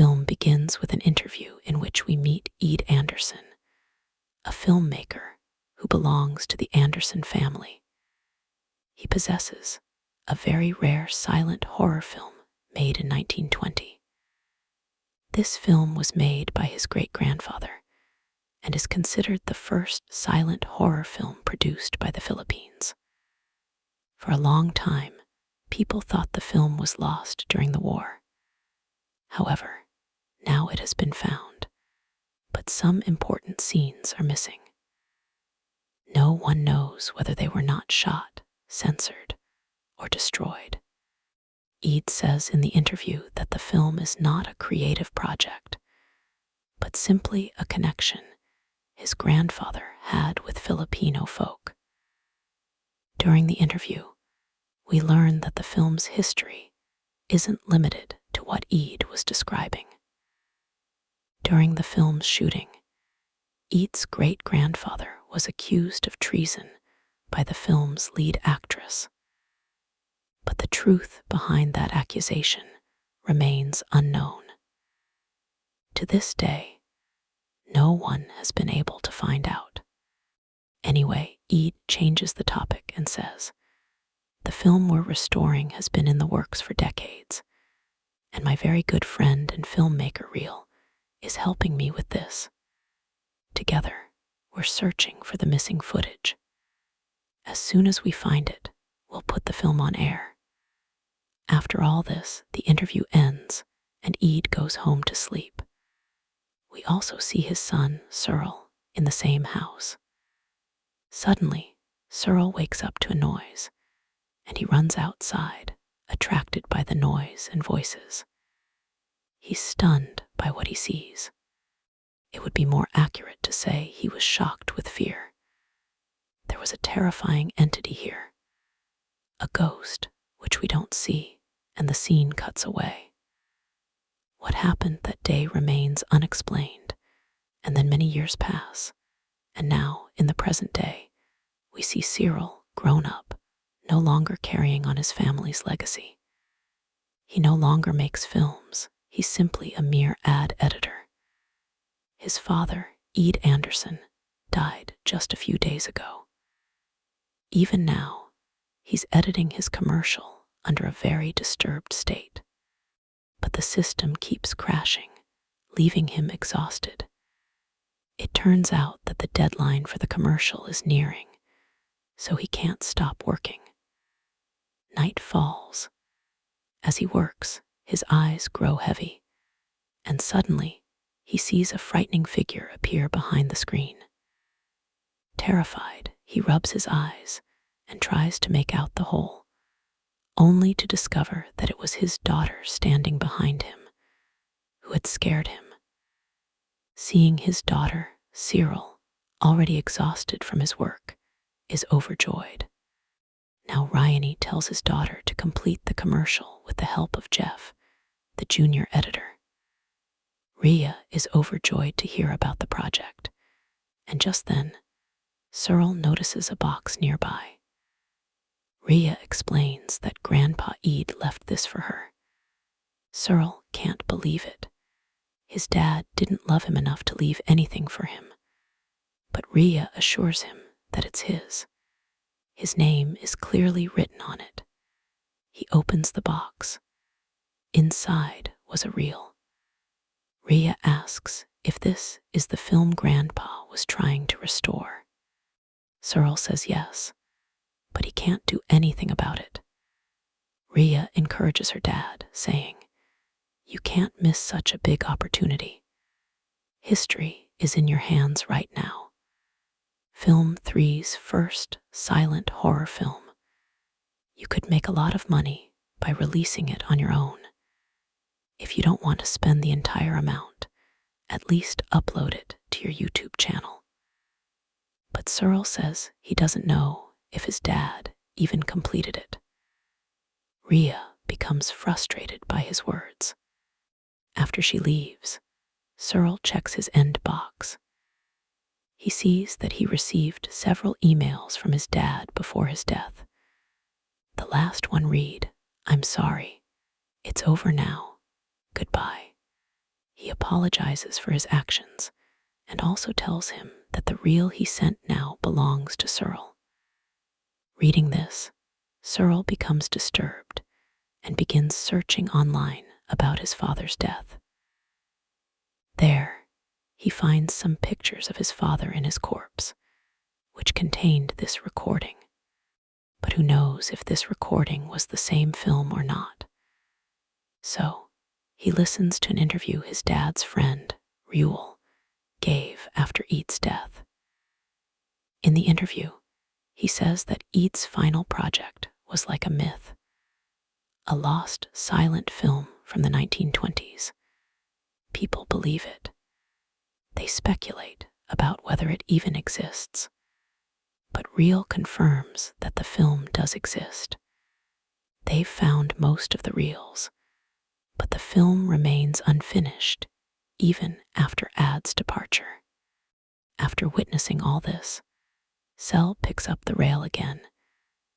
film begins with an interview in which we meet Sid Anderson, a filmmaker who belongs to the Anderson family. He possesses a very rare silent horror film made in 1920. This film was made by his great-grandfather and is considered the first silent horror film produced by the Philippines. For a long time, people thought the film was lost during the war. However, now it has been found, but some important scenes are missing. No one knows whether they were not shot, censored, or destroyed. Sid says in the interview that the film is not a creative project, but simply a connection his grandfather had with Filipino folk. During the interview, we learn that the film's history isn't limited to what Sid was describing. During the film's shooting, Id's great-grandfather was accused of treason by the film's lead actress. But the truth behind that accusation remains unknown. To this day, no one has been able to find out. Anyway, Sid changes the topic and says, "The film we're restoring has been in the works for decades, and my very good friend and filmmaker Reel is helping me with this. Together, we're searching for the missing footage. As soon as we find it, we'll put the film on air." After all this, the interview ends and Sid goes home to sleep. We also see his son, Cyril, in the same house. Suddenly, Cyril wakes up to a noise, and he runs outside, attracted by the noise and voices. He's stunned by what he sees. It would be more accurate to say he was shocked with fear. There was a terrifying entity here, a ghost, which we don't see, and the scene cuts away. What happened that day remains unexplained, and then many years pass, and now, in the present day, we see Cyril, grown up, no longer carrying on his family's legacy. He no longer makes films, he's simply a mere ad editor. His father, Sid Anderson, died just a few days ago. Even now, he's editing his commercial under a very disturbed state. But the system keeps crashing, leaving him exhausted. It turns out that the deadline for the commercial is nearing, so he can't stop working. Night falls. As he works, his eyes grow heavy, and suddenly he sees a frightening figure appear behind the screen. Terrified, he rubs his eyes and tries to make out the hole, only to discover that it was his daughter standing behind him, who had scared him. Seeing his daughter, Cyril, already exhausted from his work, is overjoyed. Now Ryanie tells his daughter to complete the commercial with the help of Jeff, the junior editor. Rhea is overjoyed to hear about the project, and just then, Cyril notices a box nearby. Rhea explains that Grandpa Sid left this for her. Cyril can't believe it. His dad didn't love him enough to leave anything for him, but Rhea assures him that it's his. His name is clearly written on it. He opens the box. Inside was a reel. Rhea asks if this is the film Grandpa was trying to restore. Cyril says yes, but he can't do anything about it. Rhea encourages her dad, saying, "You can't miss such a big opportunity. History is in your hands right now. Film 3's first silent horror film. You could make a lot of money by releasing it on your own. If you don't want to spend the entire amount, at least upload it to your YouTube channel." But Cyril says he doesn't know if his dad even completed it. Rhea becomes frustrated by his words. After she leaves, Cyril checks his end box. He sees that he received several emails from his dad before his death. The last one read, "I'm sorry. It's over now. Goodbye." He apologizes for his actions and also tells him that the reel he sent now belongs to Cyril. Reading this, Cyril becomes disturbed and begins searching online about his father's death. There, he finds some pictures of his father in his corpse, which contained this recording. But who knows if this recording was the same film or not. So, he listens to an interview his dad's friend, Reuel, gave after Eat's death. In the interview, he says that Eat's final project was like a myth, a lost silent film from the 1920s. People believe it. They speculate about whether it even exists. But Reuel confirms that the film does exist. They've found most of the reels, but the film remains unfinished even after Ad's departure. After witnessing all this, Cell picks up the rail again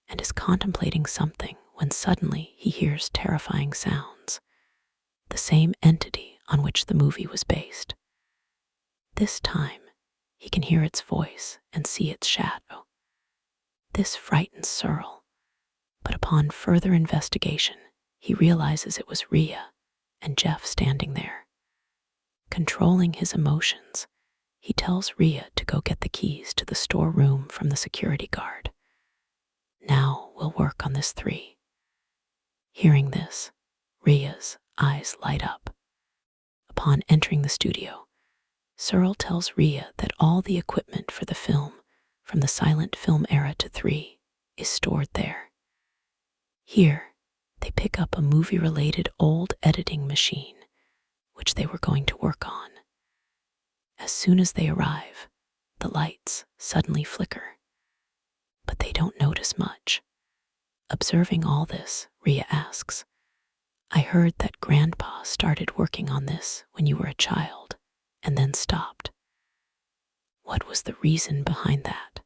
and is contemplating something when suddenly he hears terrifying sounds, the same entity on which the movie was based. This time, he can hear its voice and see its shadow. This frightens Cyril, but upon further investigation, he realizes it was Rhea and Jeff standing there. Controlling his emotions, he tells Rhea to go get the keys to the storeroom from the security guard. Now we'll work on this 3. Hearing this, Rhea's eyes light up. Upon entering the studio, Cyril tells Rhea that all the equipment for the film, from the silent film era to 3, is stored there. Here, they pick up a movie-related old editing machine, which they were going to work on. As soon as they arrive, the lights suddenly flicker, but they don't notice much. Observing all this, Rhea asks, "I heard that Grandpa started working on this when you were a child, and then stopped. What was the reason behind that?"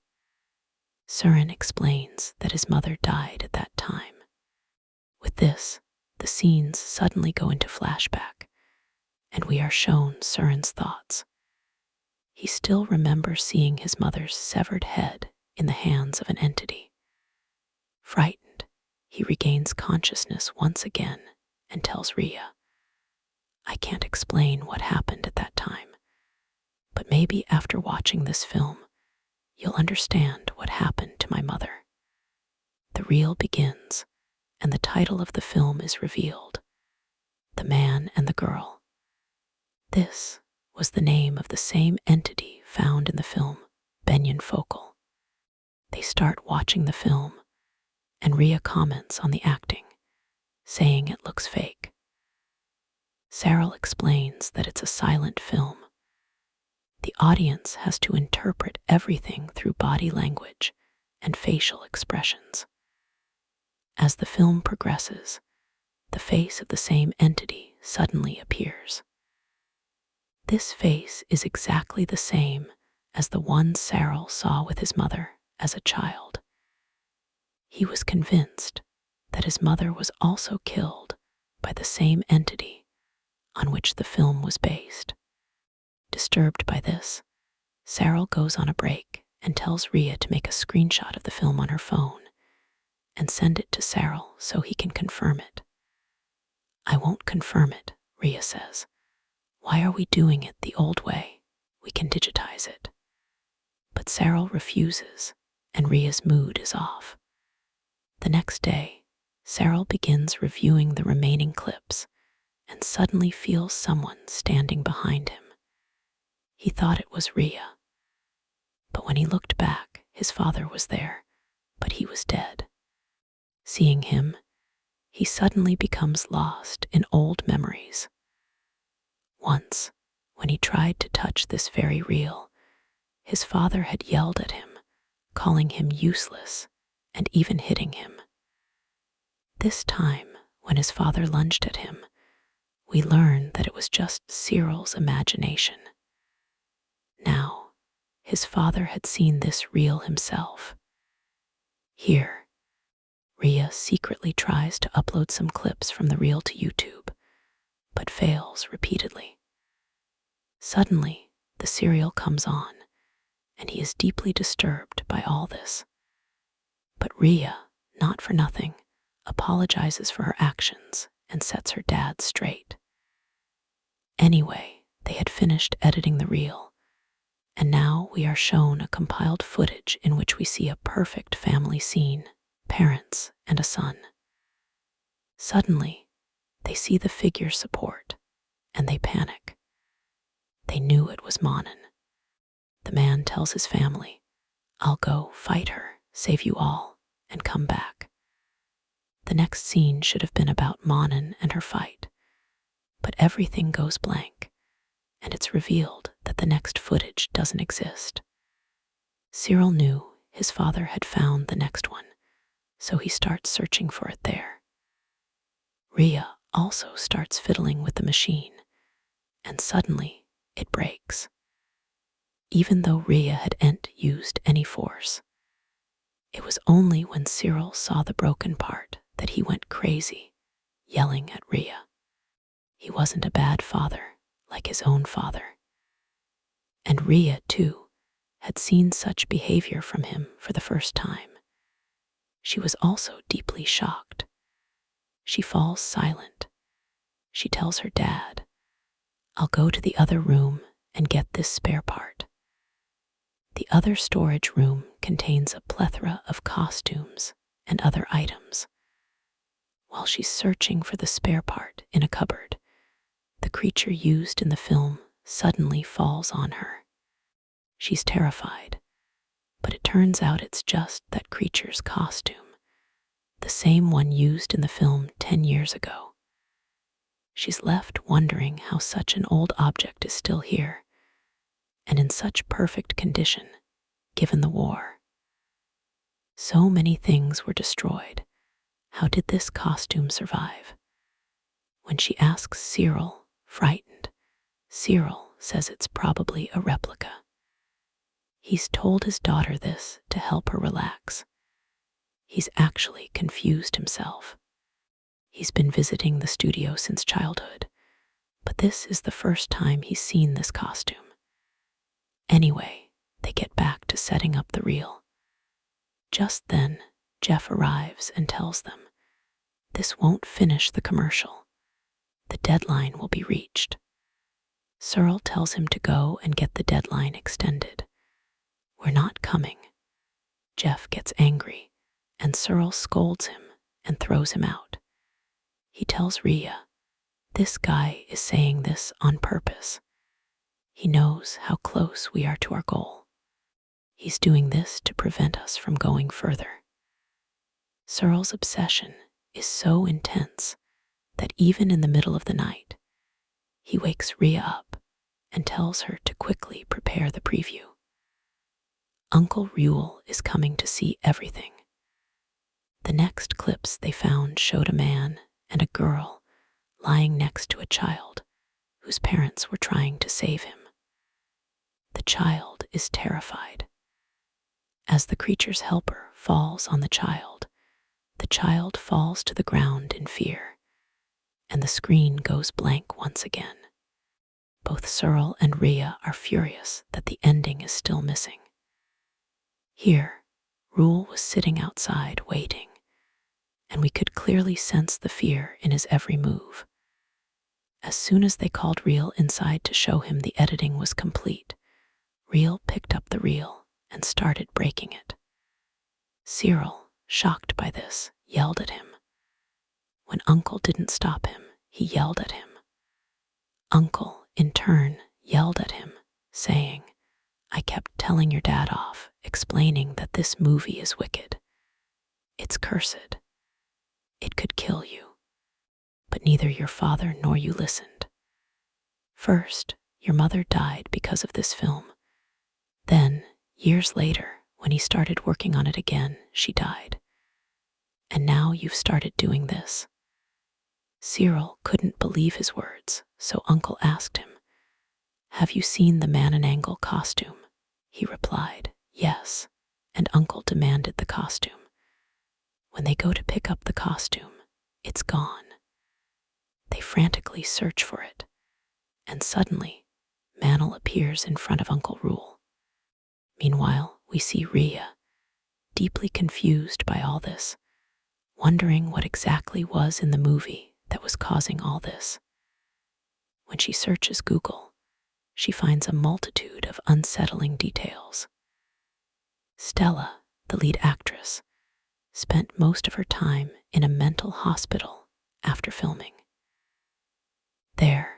Cyril explains that his mother died at that time. With this, the scenes suddenly go into flashback, and we are shown Cyril's thoughts. He still remembers seeing his mother's severed head in the hands of an entity. Frightened, he regains consciousness once again and tells Rhea, "I can't explain what happened at that time, but maybe after watching this film, you'll understand what happened to my mother." The reel begins, and the title of the film is revealed, The Man and the Girl. This was the name of the same entity found in the film, Benyon Focal. They start watching the film, and Rhea comments on the acting, saying it looks fake. Cyril explains that it's a silent film. The audience has to interpret everything through body language and facial expressions. As the film progresses, the face of the same entity suddenly appears. This face is exactly the same as the one Cyril saw with his mother as a child. He was convinced that his mother was also killed by the same entity on which the film was based. Disturbed by this, Cyril goes on a break and tells Rhea to make a screenshot of the film on her phone and send it to Cyril so he can confirm it. "I won't confirm it," Rhea says. "Why are we doing it the old way? We can digitize it." But Cyril refuses, and Rhea's mood is off. The next day, Cyril begins reviewing the remaining clips and suddenly feels someone standing behind him. He thought it was Rhea. But when he looked back, his father was there, but he was dead. Seeing him, he suddenly becomes lost in old memories. Once, when he tried to touch this very reel, his father had yelled at him, calling him useless and even hitting him. This time, when his father lunged at him, we learn that it was just Cyril's imagination. Now, his father had seen this reel himself. Here, Rhea secretly tries to upload some clips from the reel to YouTube, but fails repeatedly. Suddenly, the serial comes on, and he is deeply disturbed by all this. But Rhea, not for nothing, apologizes for her actions and sets her dad straight. Anyway, they had finished editing the reel, and now we are shown a compiled footage in which we see a perfect family scene, parents and a son. Suddenly, they see the figure support, and they panic. They knew it was Manan. The man tells his family, "I'll go fight her, save you all, and come back." The next scene should have been about Manan and her fight, but everything goes blank, and it's revealed that the next footage doesn't exist. Cyril knew his father had found the next one, so he starts searching for it there. Rhea also starts fiddling with the machine, and suddenly it breaks. Even though Rhea hadn't used any force, it was only when Cyril saw the broken part that he went crazy, yelling at Rhea. He wasn't a bad father like his own father. And Rhea, too, had seen such behavior from him for the first time. She was also deeply shocked. She falls silent. She tells her dad, "I'll go to the other room and get this spare part." The other storage room contains a plethora of costumes and other items. While she's searching for the spare part in a cupboard, the creature used in the film suddenly falls on her. She's terrified, but it turns out it's just that creature's costume, the same one used in the film 10 years ago. She's left wondering how such an old object is still here, and in such perfect condition, given the war. So many things were destroyed. How did this costume survive? When she asks Cyril, frightened, Cyril says it's probably a replica. He's told his daughter this to help her relax. He's actually confused himself. He's been visiting the studio since childhood, but this is the first time he's seen this costume. Anyway, they get back to setting up the reel. Just then, Jeff arrives and tells them, "This won't finish the commercial. The deadline will be reached." Cyril tells him to go and get the deadline extended. "We're not coming." Jeff gets angry, and Cyril scolds him and throws him out. He tells Rhea, "This guy is saying this on purpose. He knows how close we are to our goal. He's doing this to prevent us from going further." Cyril's obsession is so intense that even in the middle of the night, he wakes Rhea up and tells her to quickly prepare the preview. Uncle Rule is coming to see everything. The next clips they found showed a man and a girl lying next to a child whose parents were trying to save him. The child is terrified. As the creature's helper falls on the child falls to the ground in fear, and the screen goes blank once again. Both Cyril and Rhea are furious that the ending is still missing. Here, Rule was sitting outside waiting, and we could clearly sense the fear in his every move. As soon as they called Reel inside to show him the editing was complete, Reel picked up the reel and started breaking it. Cyril, shocked by this, yelled at him. When Uncle didn't stop him, he yelled at him. Uncle, in turn, yelled at him, saying, "I kept telling your dad off, explaining that this movie is wicked. It's cursed. It could kill you. But neither your father nor you listened. First, your mother died because of this film. Then, years later, when he started working on it again, she died. And now you've started doing this." Cyril couldn't believe his words, so Uncle asked him, "Have you seen the Manananggal costume?" He replied, "Yes," and Uncle demanded the costume. When they go to pick up the costume, it's gone. They frantically search for it, and suddenly, panel appears in front of Uncle Rule. Meanwhile, we see Rhea, deeply confused by all this, wondering what exactly was in the movie that was causing all this. When she searches Google, she finds a multitude of unsettling details. Stella, the lead actress, spent most of her time in a mental hospital after filming. There,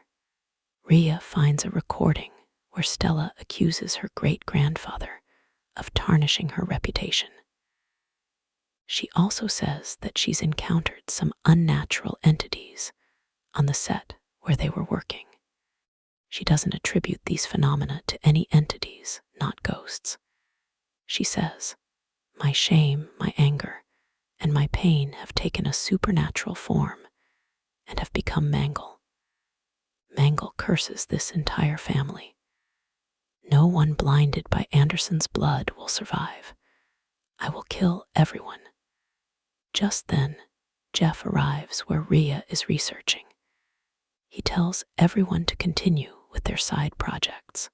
Rhea finds a recording where Stella accuses her great-grandfather of tarnishing her reputation. She also says that she's encountered some unnatural entities on the set where they were working. She doesn't attribute these phenomena to any entities, not ghosts. She says, "My shame, my anger, and my pain have taken a supernatural form and have become Mangle. Mangle curses this entire family. No one blinded by Anderson's blood will survive. I will kill everyone." Just then, Jeff arrives where Rhea is researching. He tells everyone to continue with their side projects.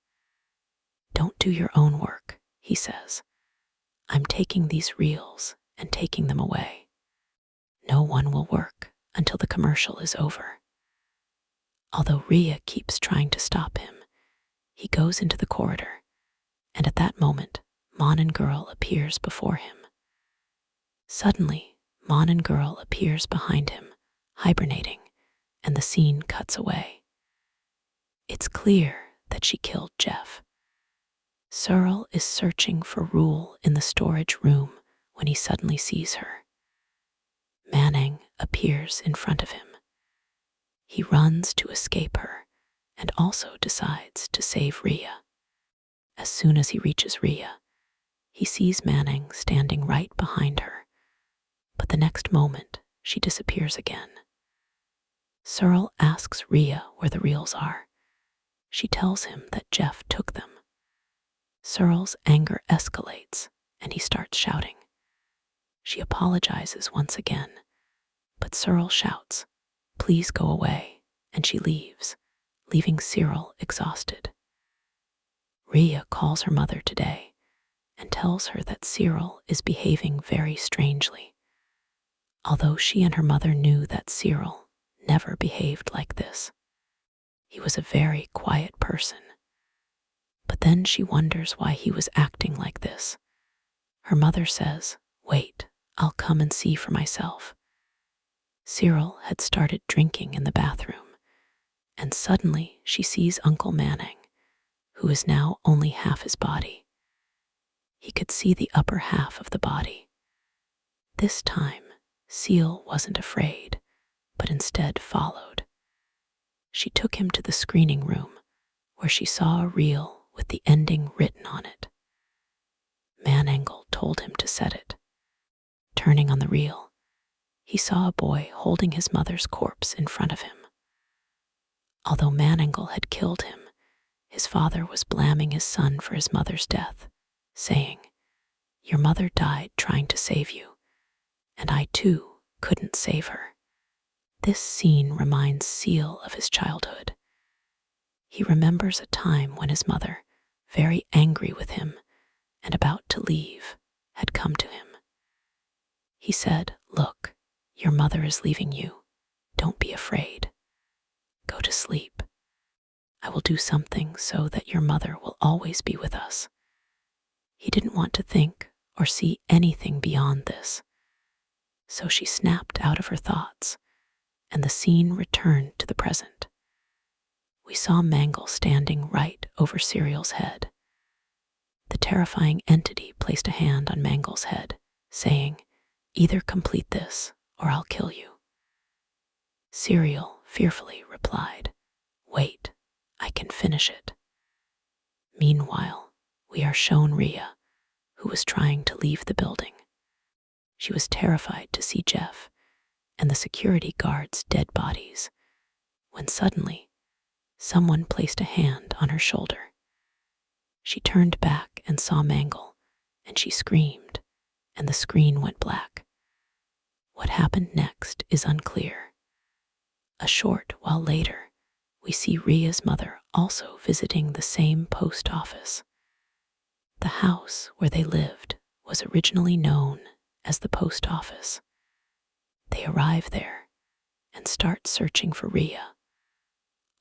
"Don't do your own work," he says. "I'm taking these reels and taking them away. No one will work until the commercial is over." Although Rhea keeps trying to stop him, he goes into the corridor, and at that moment, Manananggal appears before him. Suddenly, Manananggal appears behind him, hibernating, and the scene cuts away. It's clear that she killed Jeff. Cyril is searching for Rule in the storage room when he suddenly sees her. Manang appears in front of him. He runs to escape her and also decides to save Rhea. As soon as he reaches Rhea, he sees Manang standing right behind her, but the next moment she disappears again. Cyril asks Rhea where the reels are. She tells him that Jeff took them. Cyril's anger escalates and he starts shouting. She apologizes once again, but Cyril shouts, "Please go away," and she leaves, leaving Cyril exhausted. Rhea calls her mother today and tells her that Cyril is behaving very strangely. Although she and her mother knew that Cyril never behaved like this. He was a very quiet person. But then she wonders why he was acting like this. Her mother says, "Wait, I'll come and see for myself." Cyril had started drinking in the bathroom, and suddenly she sees Uncle Manang, who is now only half his body. He could see the upper half of the body. This time, Seal wasn't afraid, but instead followed. She took him to the screening room, where she saw a reel with the ending written on it. Manananggal told him to set it. Turning on the reel, he saw a boy holding his mother's corpse in front of him. Although Manananggal had killed him, his father was blaming his son for his mother's death, saying, "Your mother died trying to save you, and I too couldn't save her." This scene reminds Seal of his childhood. He remembers a time when his mother, very angry with him and about to leave, had come to him. He said, "Look, your mother is leaving you. Don't be afraid. Go to sleep. I will do something so that your mother will always be with us." He didn't want to think or see anything beyond this. So she snapped out of her thoughts, and the scene returned to the present. We saw Mangle standing right over Cyril's head. The terrifying entity placed a hand on Mangle's head, saying, "Either complete this, or I'll kill you." Cyril fearfully replied, "Wait, I can finish it." Meanwhile, we are shown Rhea, who was trying to leave the building. She was terrified to see Jeff and the security guards' dead bodies, when suddenly, someone placed a hand on her shoulder. She turned back and saw Mangle, and she screamed, and the screen went black. What happened next is unclear. A short while later, we see Ria's mother also visiting the same post office. The house where they lived was originally known as the post office. They arrive there and start searching for Ria,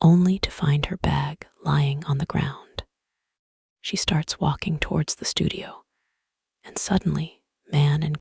only to find her bag lying on the ground. She starts walking towards the studio, and suddenly, man and